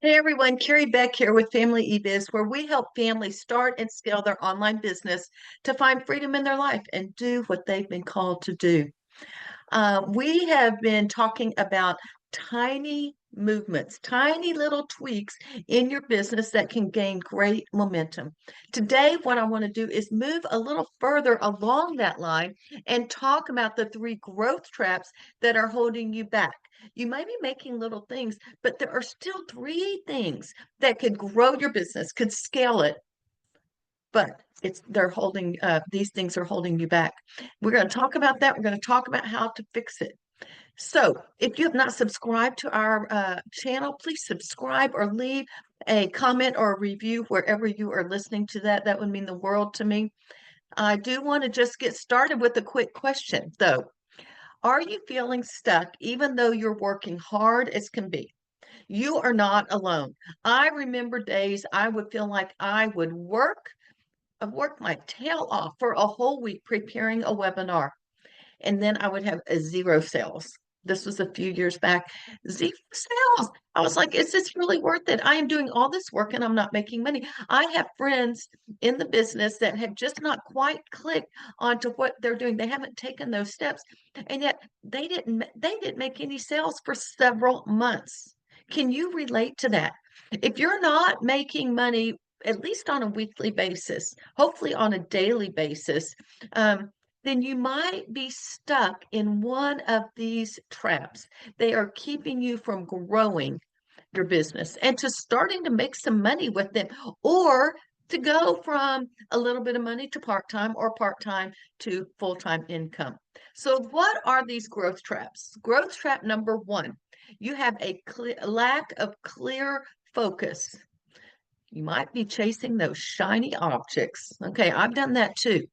Hey everyone, Carrie Beck here with Family eBiz, where we help families start and scale their online business to find freedom in their life and do what they've been called to do. We have been talking about tiny movements, tiny little tweaks in your business that can gain great momentum. Today, what I want to do is move a little further along that line and talk about the three growth traps that are holding you back. You may be making little things, but there are still three things that could grow your business, could scale it, but they're holding these things are holding you back. We're going to talk about that. We're going to talk about how to fix it. So, if you have not subscribed to our channel, please subscribe or leave a comment or a review wherever you are listening to that. That would mean the world to me. I do want to just get started with a quick question, though. Are you feeling stuck even though you're working hard as can be? You are not alone. I remember days I would feel like I've worked my tail off for a whole week preparing a webinar, and then I would have a zero sales. This was a few years back. Zero sales. I was like, is this really worth it? I am doing all this work and I'm not making money. I have friends in the business that have just not quite clicked onto what they're doing. They haven't taken those steps, and yet they didn't make any sales for several months. Can you relate to that? If you're not making money, at least on a weekly basis, hopefully on a daily basis, then you might be stuck in one of these traps. They are keeping you from growing your business and to starting to make some money with them, or to go from a little bit of money to part-time or part-time to full-time income. So what are these growth traps? Growth trap number one, you have a lack of clear focus. You might be chasing those shiny objects. Okay, I've done that too.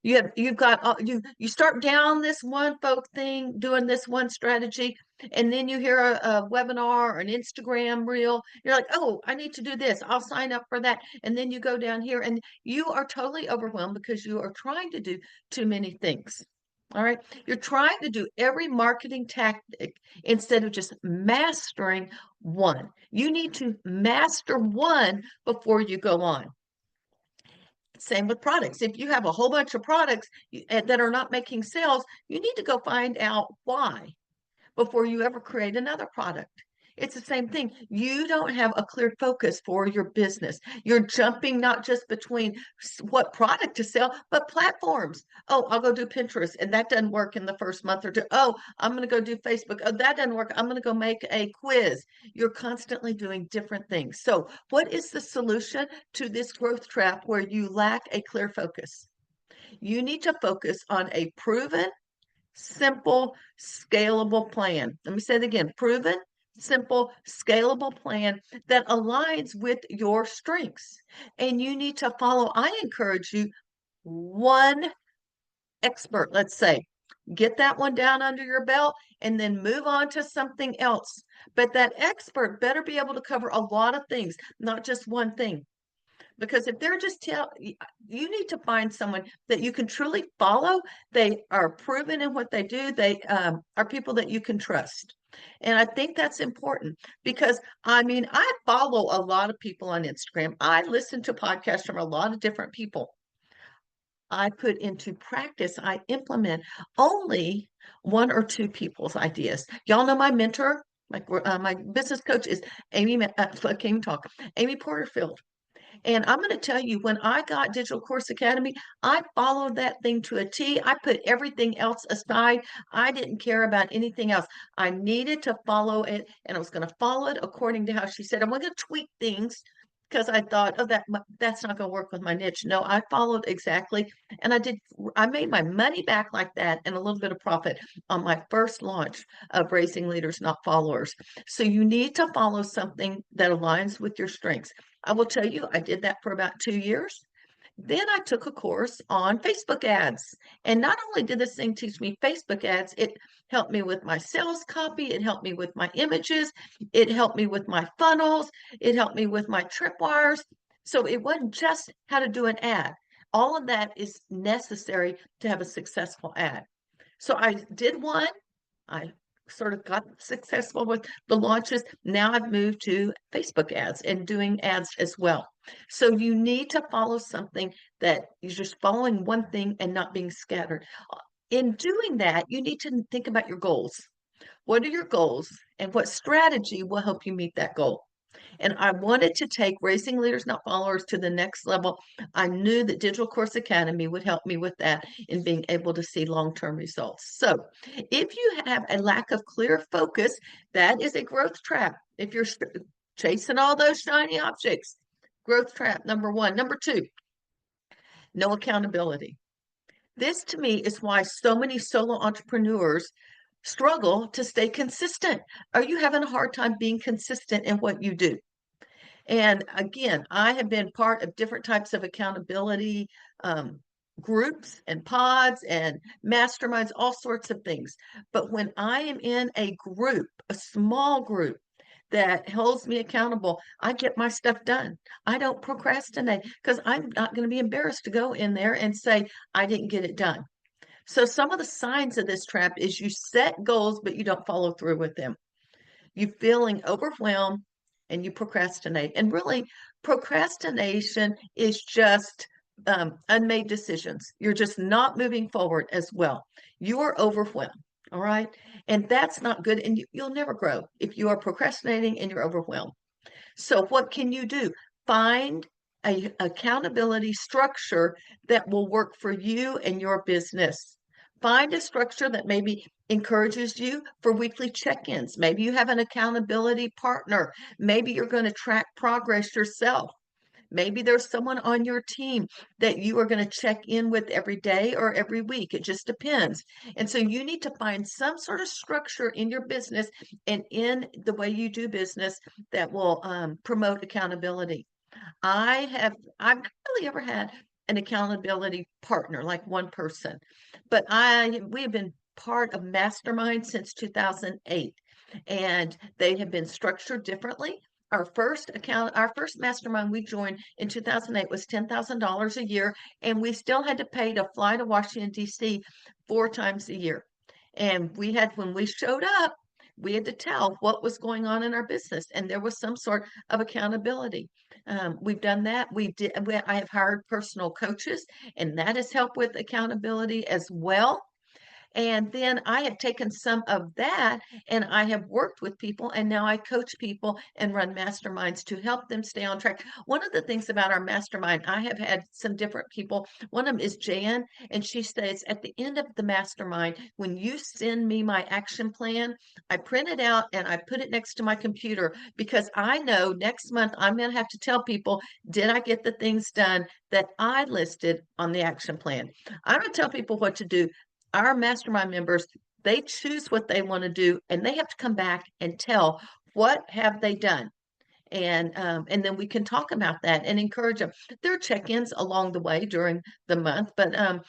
You've got you start down this one folk thing, doing this one strategy, and then you hear a webinar or an Instagram reel. You're like, oh, I need to do this. I'll sign up for that. And then you go down here and you are totally overwhelmed because you are trying to do too many things. All right. You're trying to do every marketing tactic instead of just mastering one. You need to master one before you go on. Same with products. If you have a whole bunch of products that are not making sales, you need to go find out why before you ever create another product. It's the same thing. You don't have a clear focus for your business. You're jumping not just between what product to sell, but platforms. Oh, I'll go do Pinterest, and that doesn't work in the first month or two. Oh, I'm going to go do Facebook. Oh, that doesn't work. I'm going to go make a quiz. You're constantly doing different things. So, what is the solution to this growth trap where you lack a clear focus? You need to focus on a proven, simple, scalable plan. Let me say it again, proven, simple, scalable plan that aligns with your strengths. And you need to follow, I encourage you, one expert, let's say. Get that one down under your belt and then move on to something else. But that expert better be able to cover a lot of things, not just one thing. Because if they're just you need to find someone that you can truly follow. They are proven in what they do. They are people that you can trust. And I think that's important because I mean, I follow a lot of people on Instagram. I listen to podcasts from a lot of different people. I put into practice, I implement only one or two people's ideas. Y'all know my mentor, my business coach is Amy. I can't even talk. Amy Porterfield. And I'm going to tell you, when I got Digital Course Academy, I followed that thing to a T. I put everything else aside. I didn't care about anything else. I needed to follow it, and I was going to follow it according to how she said. I'm going to tweak things because I thought, oh, that's not going to work with my niche. No, I followed exactly, and I made my money back like that and a little bit of profit on my first launch of Raising Leaders, Not Followers. So you need to follow something that aligns with your strengths. I will tell you, I did that for about 2 years. Then I took a course on Facebook ads. And not only did this thing teach me Facebook ads, it helped me with my sales copy. It helped me with my images. It helped me with my funnels. It helped me with my tripwires. So it wasn't just how to do an ad. All of that is necessary to have a successful ad. So I did one. I sort of got successful with the launches. Now I've moved to Facebook ads and doing ads as well. So you need to follow something that you're just following one thing and not being scattered. In doing that, you need to think about your goals. What are your goals and what strategy will help you meet that goal? And I wanted to take Raising Leaders, Not Followers to the next level. I knew that Digital Course Academy would help me with that in being able to see long-term results. So if you have a lack of clear focus, that is a growth trap. If you're chasing all those shiny objects, growth trap, number one. Number two, no accountability. This to me is why so many solo entrepreneurs struggle to stay consistent. Are you having a hard time being consistent in what you do? And again, I have been part of different types of accountability groups and pods and masterminds, all sorts of things. But when I am in a group, a small group that holds me accountable, I get my stuff done. I don't procrastinate because I'm not going to be embarrassed to go in there and say, I didn't get it done. So some of the signs of this trap is you set goals, but you don't follow through with them. You feeling overwhelmed and you procrastinate. And really, procrastination is just unmade decisions. You're just not moving forward as well. You are overwhelmed. All right. And that's not good. And you'll never grow if you are procrastinating and you're overwhelmed. So, what can you do? Find a accountability structure that will work for you and your business. Find a structure that maybe encourages you for weekly check-ins. Maybe you have an accountability partner. Maybe you're going to track progress yourself. Maybe there's someone on your team that you are going to check in with every day or every week. It just depends. And so you need to find some sort of structure in your business and in the way you do business that will promote accountability. I've really ever had an accountability partner, like one person, but we have been part of Mastermind since 2008, and they have been structured differently. Our first mastermind we joined in 2008 was $10,000 a year, and we still had to pay to fly to Washington, D.C. 4 times a year. And when we showed up, we had to tell what was going on in our business, and there was some sort of accountability. We've done that. I have hired personal coaches, and that has helped with accountability as well. And then I have taken some of that and I have worked with people, and now I coach people and run masterminds to help them stay on track. One of the things about our mastermind, I have had some different people. One of them is Jan, and she says at the end of the mastermind, when you send me my action plan, I print it out and I put it next to my computer because I know next month I'm going to have to tell people, did I get the things done that I listed on the action plan? I don't tell people what to do. Our mastermind members, they choose what they want to do, and they have to come back and tell what have they done. And then we can talk about that and encourage them. There are check-ins along the way during the month, but I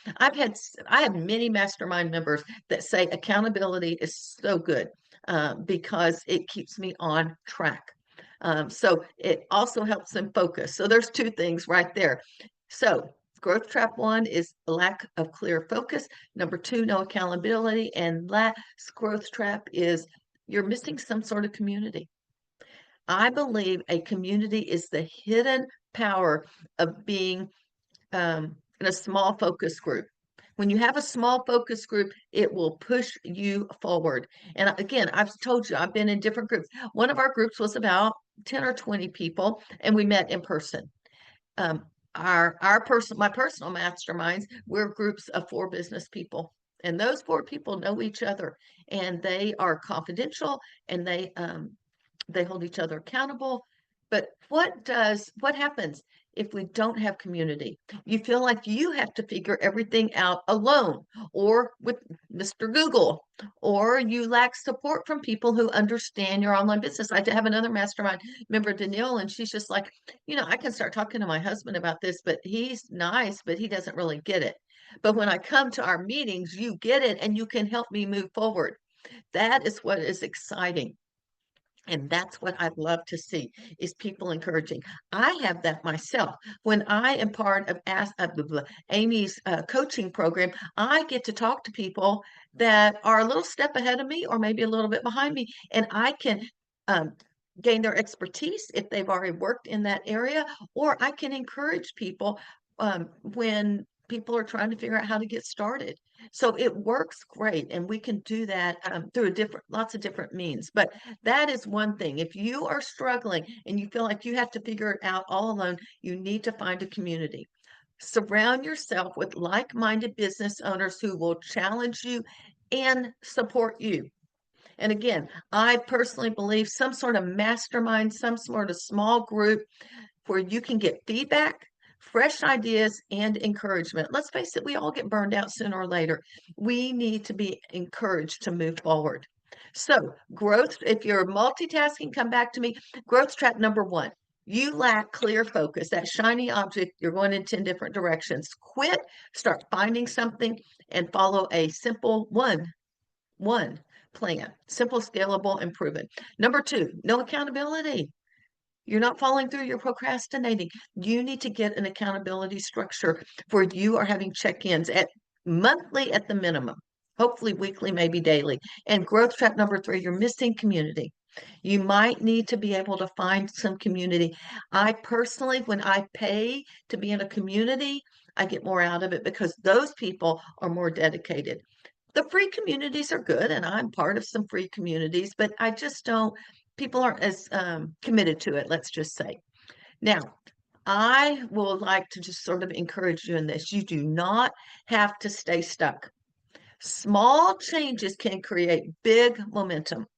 have many mastermind members that say accountability is so good because it keeps me on track. So it also helps them focus. So there's two things right there. So growth trap one is lack of clear focus. Number two, no accountability. And last growth trap is you're missing some sort of community. I believe a community is the hidden power of being in a small focus group. When you have a small focus group, it will push you forward. And again, I've told you, I've been in different groups. One of our groups was about 10 or 20 people, and we met in person. My personal masterminds, we're groups of 4 business people, and those 4 people know each other, and they are confidential, and they hold each other accountable. But what happens if we don't have community? You feel like you have to figure everything out alone or with Mr. Google, or you lack support from people who understand your online business. I have another mastermind member, Danielle, and she's just like, I can start talking to my husband about this, but he's nice, but he doesn't really get it. But when I come to our meetings, you get it and you can help me move forward. That is what is exciting. And that's what I love to see is people encouraging. I have that myself. When I am part of Amy's coaching program, I get to talk to people that are a little step ahead of me or maybe a little bit behind me, and I can um, gain their expertise if they've already worked in that area, or I can encourage people when people are trying to figure out how to get started. So it works great, and we can do that through lots of different means. But that is one thing. If you are struggling and you feel like you have to figure it out all alone, you need to find a community. Surround yourself with like-minded business owners who will challenge you and support you. And again, I personally believe some sort of mastermind, some sort of small group where you can get feedback, fresh ideas, and encouragement. Let's face it, we all get burned out sooner or later. We need to be encouraged to move forward. So, growth, if you're multitasking, come back to me. Growth trap number one. You lack clear focus, that shiny object, you're going in 10 different directions. Quit, start finding something, and follow a simple one plan. Simple, scalable, and proven. Number two, no accountability. You're not following through, you're procrastinating. You need to get an accountability structure where you are having check-ins at monthly at the minimum, hopefully weekly, maybe daily. And growth trap number three, you're missing community. You might need to be able to find some community. I personally, when I pay to be in a community, I get more out of it because those people are more dedicated. The free communities are good, and I'm part of some free communities, but I just don't, people aren't as committed to it, let's just say. Now, I will like to just sort of encourage you in this. You do not have to stay stuck. Small changes can create big momentum.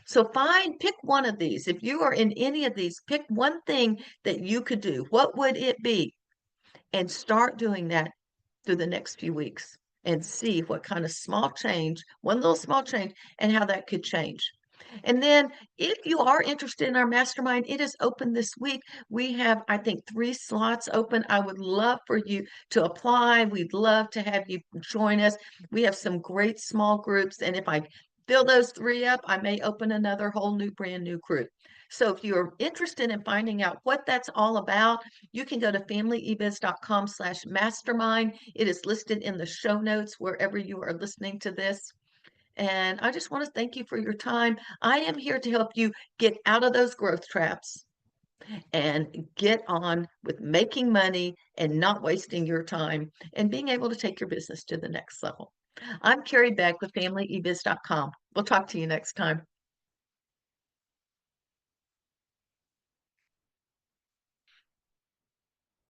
So pick one of these. If you are in any of these, pick one thing that you could do. What would it be? And start doing that through the next few weeks and see what kind of small change, one little small change, and how that could change. And then if you are interested in our mastermind, it is open this week. We have, I think, 3 slots open. I would love for you to apply. We'd love to have you join us. We have some great small groups. And if I fill those 3 up, I may open another whole new, brand new group. So if you're interested in finding out what that's all about, you can go to familyebiz.com/mastermind. It is listed in the show notes wherever you are listening to this. And I just want to thank you for your time. I am here to help you get out of those growth traps and get on with making money and not wasting your time and being able to take your business to the next level. I'm Carrie Beck with FamilyEbiz.com. We'll talk to you next time.